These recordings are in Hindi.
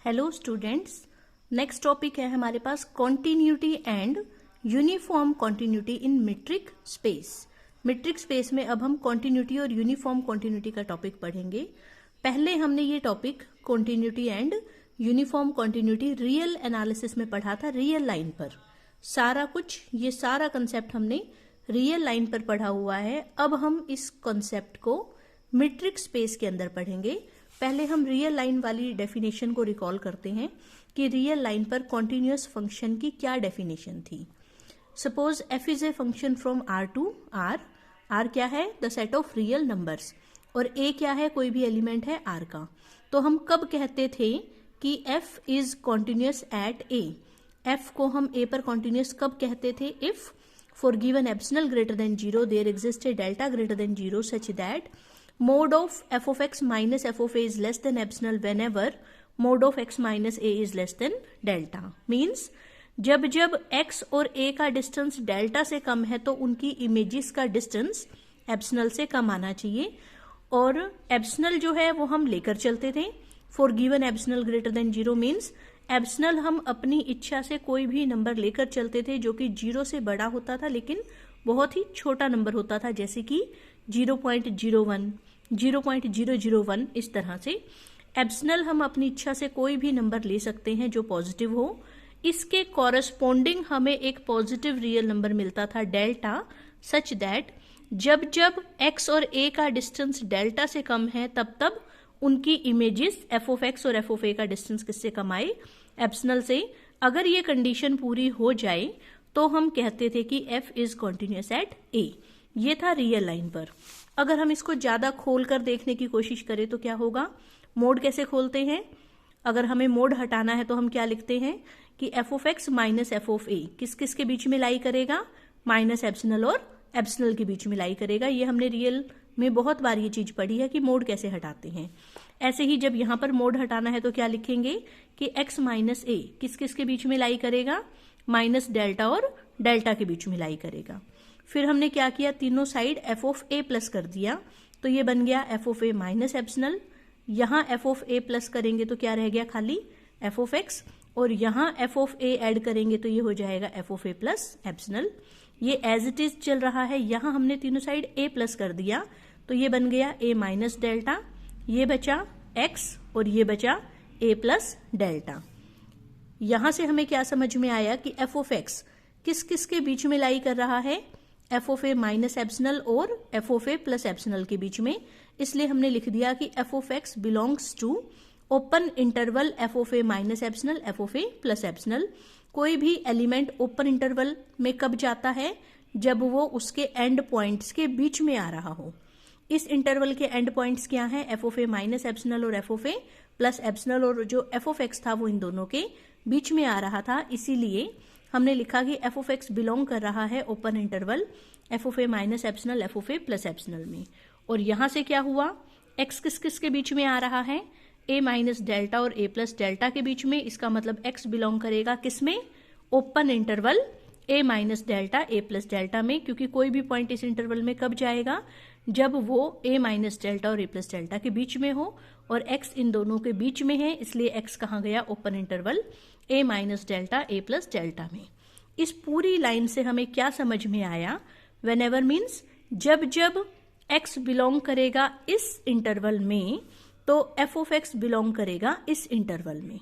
हेलो स्टूडेंट्स, नेक्स्ट टॉपिक है हमारे पास continuity and uniform continuity in metric space. Metric space में अब हम कॉन्टिन्यूटी और यूनिफॉर्म कॉन्टिन्यूटी का टॉपिक पढ़ेंगे। पहले हमने ये topic continuity and uniform continuity real analysis में पढ़ा था, रियल लाइन पर। ये सारा कंसेप्ट हमने रियल लाइन पर पढ़ा हुआ है। अब हम इस कंसेप्ट को मीट्रिक स्पेस के अंदर पढ़ेंगे। पहले हम रियल लाइन वाली डेफिनेशन को रिकॉल करते हैं कि रियल लाइन पर कॉन्टिन्यूअस फंक्शन की क्या डेफिनेशन थी। Suppose f is a function from R to R. R क्या है? The set of real numbers. और ए क्या है? कोई भी एलिमेंट है आर का। तो हम कब कहते थे कि f is continuous at a? F को हम ए पर कॉन्टिन्यूअस कब कहते थे? If for given epsilon greater than 0 there exist a delta greater than 0 such that mod of f of x minus f of a is less than epsilon whenever mod of x minus a is less than delta। Means जब जब x और a का डिस्टेंस डेल्टा से कम है तो उनकी इमेजेस का डिस्टेंस एप्सिलॉन से कम आना चाहिए। और एप्सिलॉन जो है वो हम लेकर चलते थे। For given epsilon greater than 0 means epsilon हम अपनी इच्छा से कोई भी नंबर लेकर चलते थे जो कि 0 से बड़ा होता था लेकिन बहुत ही छोटा नंबर होता था, जैसे कि 0.01, 0.001। इस तरह से एप्सिलॉन हम अपनी इच्छा से कोई भी नंबर ले सकते हैं जो पॉजिटिव हो। इसके कॉरस्पॉन्डिंग हमें एक पॉजिटिव रियल नंबर मिलता था डेल्टा, सच दैट जब जब x और a का डिस्टेंस डेल्टा से कम है तब तब उनकी इमेजेस f of x और f of a का डिस्टेंस किससे कम आए? एप्सिलॉन से। अगर ये कंडीशन पूरी हो जाए तो हम कहते थे कि f is continuous at a। ये था रियल लाइन पर। अगर हम इसको ज्यादा खोल कर देखने की कोशिश करें तो क्या होगा? मोड कैसे खोलते हैं? अगर हमें मोड हटाना है तो हम क्या लिखते हैं कि f of x minus f of a किस किस के बीच में लाई करेगा? माइनस एप्सिलॉन और एप्सिलॉन के बीच में लाई करेगा। ये हमने रियल में बहुत बार ये चीज पढ़ी है कि मोड कैसे हटाते हैं। ऐसे ही जब यहाँ पर मोड हटाना है तो क्या लिखेंगे कि x माइनस a किस किस के बीच में लाई करेगा? माइनस डेल्टा और डेल्टा के बीच में लाई करेगा। फिर हमने क्या किया? तीनों side f of a plus कर दिया तो ये बन गया f of a minus epsilon. यहाँ f of a प्लस करेंगे तो क्या रह गया? खाली f of x। और यहाँ f of a ऐड करेंगे तो ये हो जाएगा f of a plus epsilon. ये एज इट इज चल रहा है। यहाँ हमने तीनों साइड a प्लस कर दिया तो ये बन गया a माइनस डेल्टा। ये बचा x और ये बचा a प्लस डेल्टा। यहां से हमें क्या समझ में आया कि f of x किस किस के बीच में लाई कर रहा है? f of a minus epsilon और f of a plus epsilon के बीच में। इसलिए हमने लिख दिया कि f of x belongs to open interval f of a minus epsilon f of a plus epsilon. कोई भी एलिमेंट ओपन इंटरवल में कब जाता है? जब वो उसके एंड पॉइंट्स के बीच में आ रहा हो। इस इंटरवल के एंड पॉइंट्स क्या हैं? f of a minus epsilon और f of a plus epsilon. और जो f of x था वो इन दोनों के बीच में आ रहा था, इसीलिए हमने लिखा कि f of x बिलोंग कर रहा है open interval f of a minus epsilon f of a plus epsilon में। और यहां से क्या हुआ? x किस किस के बीच में आ रहा है? a माइनस डेल्टा और a प्लस डेल्टा के बीच में। इसका मतलब x बिलोंग करेगा किस में? Open interval a minus delta a plus delta में, क्योंकि कोई भी पॉइंट इस इंटरवल में कब जाएगा? जब वो a माइनस डेल्टा और a प्लस डेल्टा के बीच में हो। और x इन दोनों के बीच में है, इसलिए x कहाँ गया? Open interval a minus delta a plus delta में। इस पूरी लाइन से हमें क्या समझ में आया? व्हेनेवर मीन्स जब जब x बिलोंग करेगा इस इंटरवल में तो f of x बिलोंग करेगा इस इंटरवल में।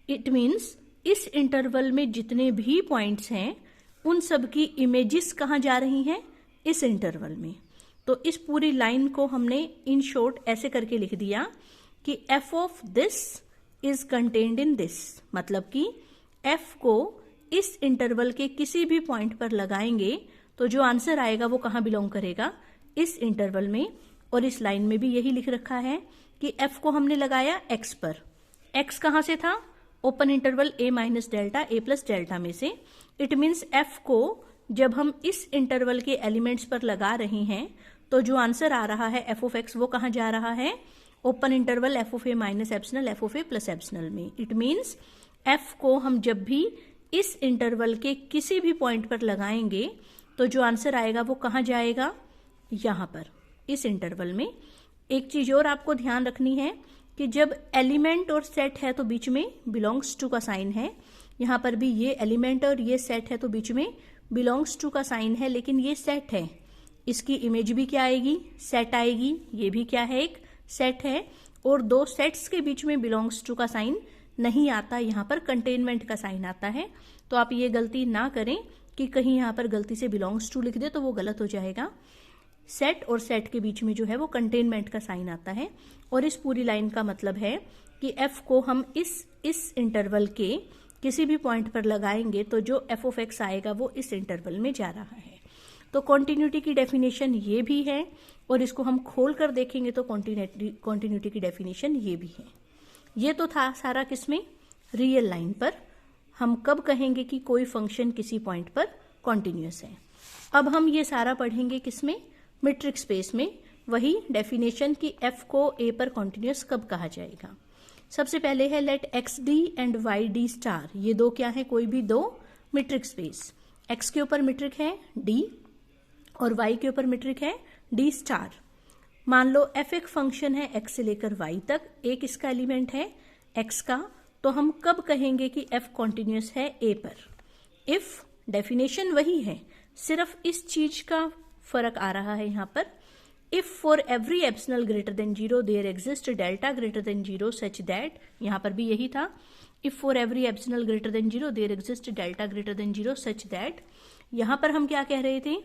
इट मीन्स इस इंटरवल में जितने भी पॉइंट्स हैं उन सब की इमेजेस कहाँ जा रही हैं? इस इंटरवल में। तो इस पूरी लाइन को हमने इन शॉर्ट ऐसे करके लिख दिया कि f of this is contained in this। मतलब कि f को इस इंटरवल के किसी भी पॉइंट पर लगाएंगे तो जो आंसर आएगा वो कहाँ बिलोंग करेगा? इस इंटरवल में। और इस लाइन में भी यही लिख रखा है कि f को हमने लगाया x पर। x कहाँ से था? Open interval a minus delta a plus delta में से। इट मीन्स f को जब हम इस इंटरवल के एलिमेंट्स पर लगा रहे हैं तो जो आंसर आ रहा है f of x वो कहाँ जा रहा है? Open interval f of a minus epsilon f of a plus epsilon में। इट मीन्स f को हम जब भी इस इंटरवल के किसी भी पॉइंट पर लगाएंगे तो जो आंसर आएगा वो कहाँ जाएगा? यहाँ पर, इस इंटरवल में। एक चीज और आपको ध्यान रखनी है कि जब एलिमेंट और सेट है तो बीच में बिलोंग्स टू का साइन है। यहाँ पर भी ये एलिमेंट और ये सेट है तो बीच में बिलोंग्स टू का साइन है, लेकिन ये सेट है, इसकी इमेज भी क्या आएगी, सेट आएगी। ये भी क्या है, एक सेट है। और दो सेट्स के बीच में बिलोंग्स टू का साइन नहीं आता, यहाँ पर कंटेनमेंट का साइन आता है। तो आप ये गलती ना करें कि कहीं यहाँ पर गलती से बिलोंग्स टू लिख दे, तो वो गलत हो जाएगा। सेट और सेट के बीच में जो है वो कंटेनमेंट का साइन आता है। और इस पूरी लाइन का मतलब है कि एफ को हम इस इंटरवल के किसी भी पॉइंट पर लगाएंगे तो जो एफ ऑफ एक्स आएगा वो इस इंटरवल में जा रहा है। तो कॉन्टिन्यूटी की डेफिनेशन ये भी है, और इसको हम खोल कर देखेंगे तो कॉन्टिन्यूटी की डेफिनेशन ये भी है। ये तो था सारा किसमें, रियल लाइन पर। हम कब कहेंगे कि कोई फंक्शन किसी पॉइंट पर कॉन्टिन्यूअस है। अब हम ये सारा पढ़ेंगे किसमें, मीट्रिक स्पेस में। वही डेफिनेशन कि एफ को ए पर कॉन्टिन्यूअस कब कहा जाएगा। सबसे पहले है let X d and Y d star. ये दो क्या है, कोई भी दो मीट्रिक स्पेस। एक्स के ऊपर मीट्रिक है डी और वाई के ऊपर मीट्रिक है डी स्टार। मान लो एफ एक फंक्शन है एक्स से लेकर वाई तक, एक इसका एलिमेंट है एक्स का, तो हम कब कहेंगे कि एफ कॉन्टिन्यूअस है ए पर। इफ डेफिनेशन वही है, सिर्फ इस चीज का फर्क आ रहा है यहाँ पर। If for every epsilon greater than 0 there exist delta greater than 0 such that, यहाँ पर भी यही था। If for every epsilon greater than 0 there exist delta greater than 0 such that. यहाँ पर हम क्या कह रहे थे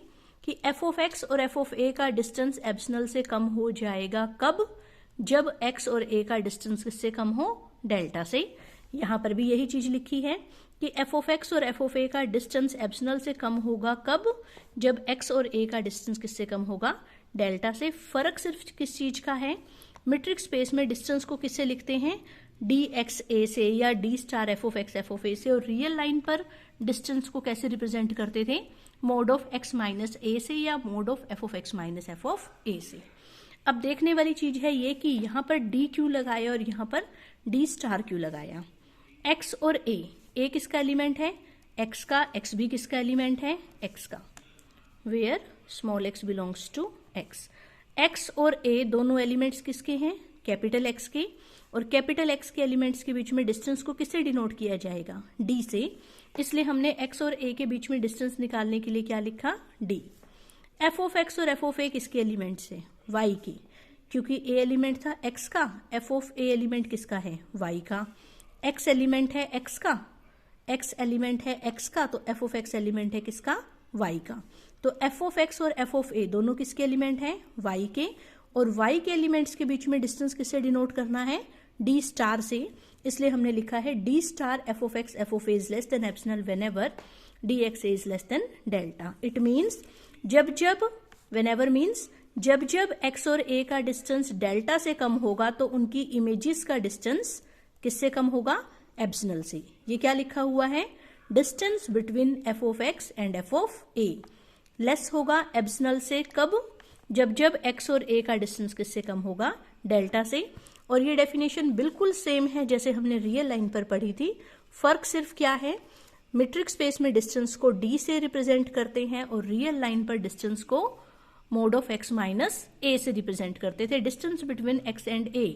कि एफ ऑफ एक्स और एफ ऑफ ए का डिस्टेंस एप्सिलॉन से कम हो जाएगा। कब, जब एक्स और ए का डिस्टेंस किससे कम हो, डेल्टा से। यहाँ पर भी यही चीज लिखी है कि एफ ऑफ एक्स और एफ ऑफ ए का डिस्टेंस एप्सिलॉन से कम होगा। कब, जब एक्स और ए का डिस्टेंस किससे कम होगा, डेल्टा से। फर्क सिर्फ किस चीज का है, मीट्रिक स्पेस में डिस्टेंस को किससे लिखते हैं, डी एक्स ए से या D star f of a से। और रियल लाइन पर डिस्टेंस को कैसे रिप्रेजेंट करते थे, mod of x minus a से या mod of x minus f of a से। अब देखने वाली चीज है ये कि यहाँ पर डी क्यों लगाया और यहाँ पर डी स्टार क्यों लगाया। एक्स और ए किसका एलिमेंट है, एक्स का। एक्स भी किसका एलिमेंट है, एक्स का। Where small x belongs to X. X और ए दोनों एलिमेंट्स किसके हैं, कैपिटल एक्स के। और कैपिटल एक्स के एलिमेंट्स के बीच में डिस्टेंस को किससे डिनोट किया जाएगा, डी से। इसलिए हमने एक्स और ए के बीच में डिस्टेंस निकालने के लिए क्या लिखा, डी। एफ ऑफ एक्स और एफ ऑफ ए किसके एलिमेंट्स है, वाई की, क्योंकि ए एलिमेंट था एक्स का, एफ ऑफ ए एलिमेंट किसका है, वाई का। एक्स एलिमेंट है एक्स का, एक्स एलिमेंट है एक्स का, तो एफ ऑफ एक्स एलिमेंट है किसका, वाई का। तो एफ ऑफ एक्स और एफ ऑफ ए दोनों किसके एलिमेंट हैं, वाई के। और वाई के एलिमेंट्स के बीच में डिस्टेंस किससे डिनोट करना है, डी स्टार से। इसलिए हमने लिखा है D star f of A is less than epsilon whenever D x A is less than delta. It means जब व्हेनेवर मीन्स जब एक्स और ए का डिस्टेंस डेल्टा से कम होगा तो उनकी इमेजेस का डिस्टेंस किससे कम होगा, एप्सिलॉन से। ये क्या लिखा हुआ है, distance between F of x and F of A less होगा एप्सिलॉन से। कब, जब एक्स और ए का डिस्टेंस किससे कम होगा, डेल्टा से। और ये डेफिनेशन बिल्कुल सेम है जैसे हमने रियल लाइन पर पढ़ी थी। फर्क सिर्फ क्या है, मीट्रिक स्पेस में डिस्टेंस को डी से रिप्रेजेंट करते हैं और रियल लाइन पर डिस्टेंस को mode of x minus a से रिप्रेजेंट करते थे। डिस्टेंस बिटवीन एक्स एंड ए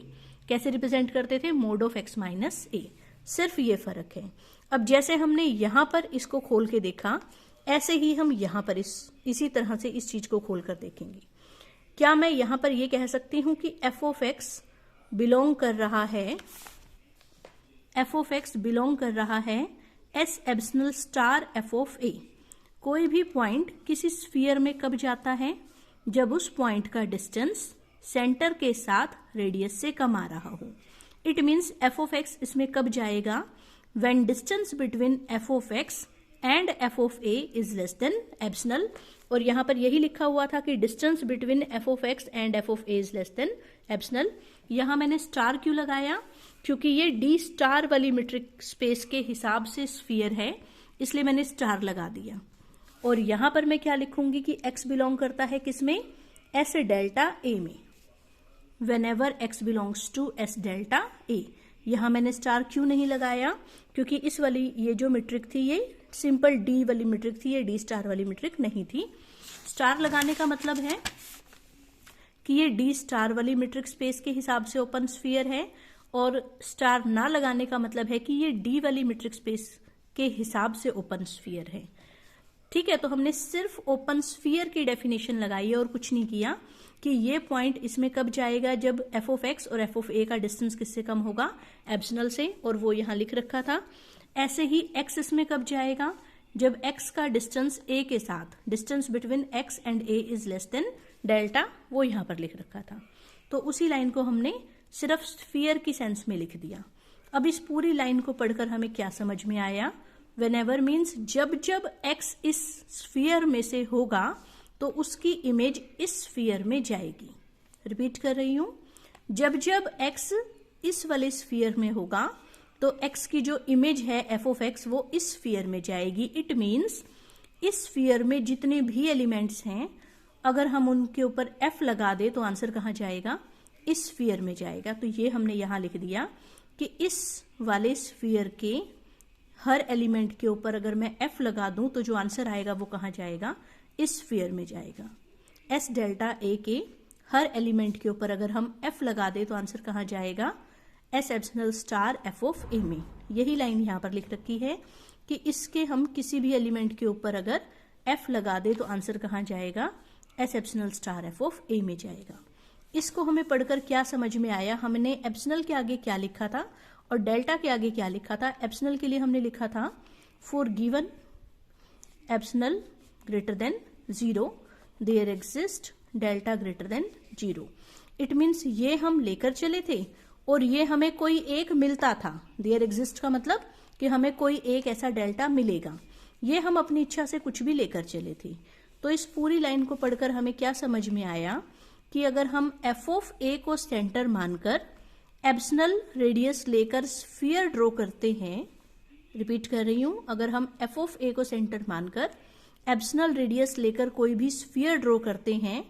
कैसे रिप्रेजेंट करते थे, मोड ऑफ एक्स माइनस ए। सिर्फ ये फर्क है। अब जैसे हमने यहां पर इसको खोल के देखा, ऐसे ही हम यहां पर इसी तरह से इस चीज को खोल कर देखेंगे। क्या मैं यहां पर यह कह सकती हूं कि एफ ऑफ एक्स बिलोंग कर रहा है, एफ ऑफ एक्स बिलोंग कर रहा है S epsilon star f of a. कोई भी पॉइंट किसी स्फीयर में कब जाता है, जब उस पॉइंट का डिस्टेंस सेंटर के साथ रेडियस से कम आ रहा हो। It means F of x इसमें कब जाएगा, when distance between F of x and F of A is less than epsilon. और यहां पर यही लिखा हुआ था कि distance between F of x and F of A is less than epsilon. यहां मैंने स्टार क्यों लगाया, क्योंकि ये डी स्टार वाली मीट्रिक स्पेस के हिसाब से स्फीयर है, इसलिए मैंने स्टार लगा दिया। और यहां पर मैं क्या लिखूंगी कि x बिलोंग करता है किसमें, एस डेल्टा ए में। Whenever x belongs to S delta a. यहां मैंने स्टार क्यों नहीं लगाया, क्योंकि इस वाली ये जो मीट्रिक थी ये सिंपल डी वाली मीट्रिक थी, ये डी स्टार वाली मीट्रिक नहीं थी। स्टार लगाने का मतलब है कि ये डी स्टार वाली मीट्रिक स्पेस के हिसाब से ओपन स्फीयर है, और स्टार ना लगाने का मतलब है कि ये डी वाली मीट्रिक स्पेस के हिसाब से ओपन स्फीयर है। ठीक है, तो हमने सिर्फ ओपन स्फीयर की डेफिनेशन लगाई है और कुछ नहीं किया कि ये पॉइंट इसमें कब जाएगा, जब एफ ऑफ एक्स और एफ ऑफ ए का डिस्टेंस किससे कम होगा, एप्सिलॉन से, और वो यहां लिख रखा था। ऐसे ही एक्स इसमें कब जाएगा, जब एक्स का डिस्टेंस ए के साथ, distance between x and A is less than delta, वो यहां पर लिख रखा था। तो उसी लाइन को हमने सिर्फ स्फीयर की सेंस में लिख दिया। अब इस पूरी लाइन को पढ़कर हमें क्या समझ में आया, व्हेनेवर मीन्स जब जब एक्स इस स्फीयर में से होगा तो उसकी इमेज इस स्फीयर में जाएगी। रिपीट कर रही हूं, जब जब एक्स इस वाले स्फीयर में होगा तो एक्स की जो इमेज है एफ ऑफ एक्स वो इस स्फीयर में जाएगी। इट मीन्स इस स्फीयर में जितने भी एलिमेंट्स हैं अगर हम उनके ऊपर एफ लगा दे तो आंसर कहां जाएगा, इस स्फीयर में जाएगा। तो ये हमने यहां लिख दिया कि इस वाले स्फीयर के हर एलिमेंट के ऊपर अगर मैं एफ लगा दूं तो जो आंसर आएगा वो कहां जाएगा, इस स्फीयर में जाएगा। एस डेल्टा ए के हर एलिमेंट के ऊपर अगर हम एफ लगा दे तो आंसर कहां जाएगा, S epsilon star f of a में। यही लाइन यहां पर लिख रखी है कि इसके हम किसी भी एलिमेंट के ऊपर अगर एफ लगा दे तो आंसर कहां जाएगा, S epsilon star f of a में जाएगा। इसको हमें पढ़कर क्या समझ में आया, हमने एप्सिलॉन के आगे क्या लिखा था और डेल्टा के आगे क्या लिखा था। एप्सिलॉन के लिए हमने लिखा था for given epsilon greater than 0 there exist delta greater than 0। It means ये हम लेकर चले थे और ये हमें कोई एक मिलता था। देयर एग्जिस्ट का मतलब कि हमें कोई एक ऐसा डेल्टा मिलेगा, ये हम अपनी इच्छा से कुछ भी लेकर चले थे। तो इस पूरी लाइन को पढ़कर हमें क्या समझ में आया कि अगर हम एफ ऑफ ए को सेंटर मानकर एप्सिलॉन रेडियस लेकर स्फीयर ड्रॉ करते हैं, रिपीट कर रही हूं, अगर हम एफ ऑफ ए को सेंटर मानकर एप्सिलॉन रेडियस लेकर कोई भी स्फीयर ड्रॉ करते हैं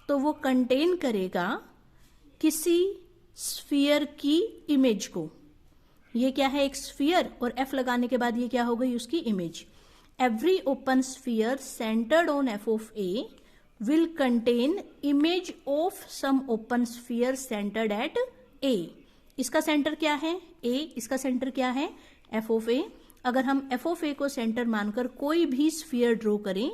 तो वो कंटेन करेगा किसी स्फीयर की इमेज को। ये क्या है, एक स्फीयर, और एफ लगाने के बाद ये क्या हो गई, उसकी image. Every open sphere centered on f of A will contain image of some open sphere centered at A। इसका सेंटर क्या है, A, इसका सेंटर क्या है, f of A। अगर हम f of A को सेंटर मानकर कोई भी स्फीयर ड्रॉ करें,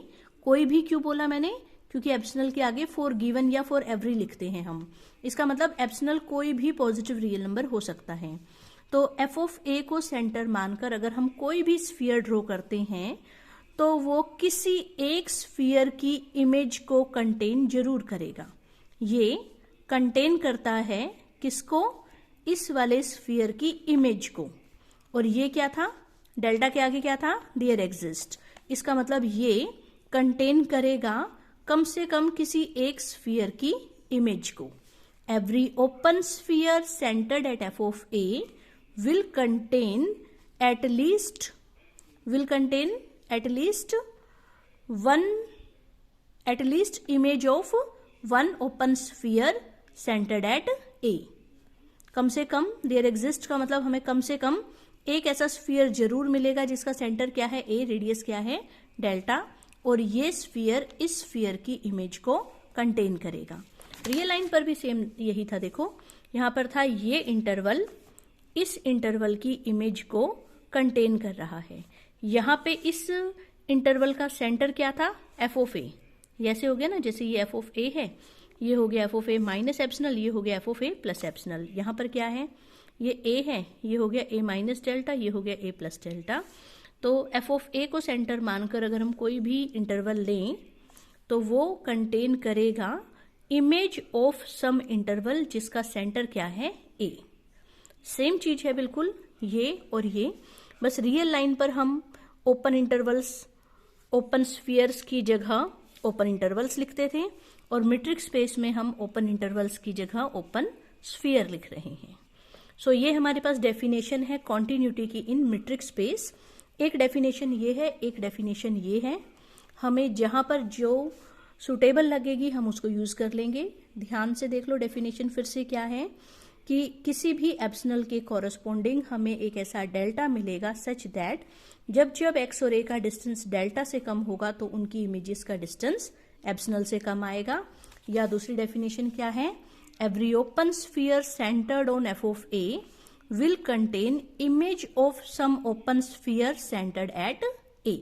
कोई भी क्यों बोला मैंने, क्योंकि एप्सिलॉन के आगे फॉर गिवन या फॉर एवरी लिखते हैं हम, इसका मतलब एप्सिलॉन कोई भी पॉजिटिव रियल नंबर हो सकता है। तो f of A को सेंटर मानकर अगर हम कोई भी स्फीयर ड्रॉ करते हैं तो वो किसी एक स्फीयर की इमेज को कंटेन जरूर करेगा। ये कंटेन करता है किसको, इस वाले स्फीयर की इमेज को। और ये क्या था, डेल्टा के आगे क्या था, देयर एग्जिस्ट। इसका मतलब ये कंटेन करेगा कम से कम किसी एक स्फीयर की इमेज को। Every open sphere centered at f of a will contain at least image of one open sphere centered at A। कम से कम, देयर एग्जिस्ट का मतलब हमें कम से कम एक ऐसा स्फीयर जरूर मिलेगा जिसका सेंटर क्या है, A, रेडियस क्या है, डेल्टा, और ये स्फीयर इस स्फीयर की इमेज को कंटेन करेगा। रियल लाइन पर भी सेम यही था। देखो यहां पर था ये इंटरवल इस इंटरवल की इमेज को कंटेन कर रहा है। यहां पे इस इंटरवल का सेंटर क्या था, एफ ऑफ ए। ऐसे हो गया ना, जैसे ये एफ ऑफ ए है, ये हो गया F of A minus epsilon, ये हो गया F of A plus epsilon. यहां पर क्या है, ये ए है, ये हो गया ए माइनस डेल्टा, ये हो गया ए प्लस डेल्टा। तो एफ ऑफ ए को सेंटर मानकर अगर हम कोई भी इंटरवल लें तो वो कंटेन करेगा इमेज ऑफ सम इंटरवल जिसका सेंटर क्या है, ए। सेम चीज है बिल्कुल ये और ये, बस रियल लाइन पर हम ओपन इंटरवल्स, ओपन स्फीयर्स की जगह ओपन इंटरवल्स लिखते थे और मीट्रिक स्पेस में हम ओपन इंटरवल्स की जगह ओपन स्फीयर लिख रहे हैं। सो ये हमारे पास डेफिनेशन है कॉन्टिन्यूटी की इन मीट्रिक स्पेस। एक डेफिनेशन ये है, एक डेफिनेशन ये है। हमें जहां पर जो सुटेबल लगेगी हम उसको यूज कर लेंगे। ध्यान से देख लो डेफिनेशन फिर से क्या है कि किसी भी एप्सिलॉन के कॉरस्पॉन्डिंग हमें एक ऐसा डेल्टा मिलेगा सच दैट जब जब एक्स और ए का डिस्टेंस डेल्टा से कम होगा तो उनकी इमेजेस का डिस्टेंस एप्सिलॉन से कम आएगा। या दूसरी डेफिनेशन क्या है, every open sphere centered on f of a will contain image of some open sphere centered at A.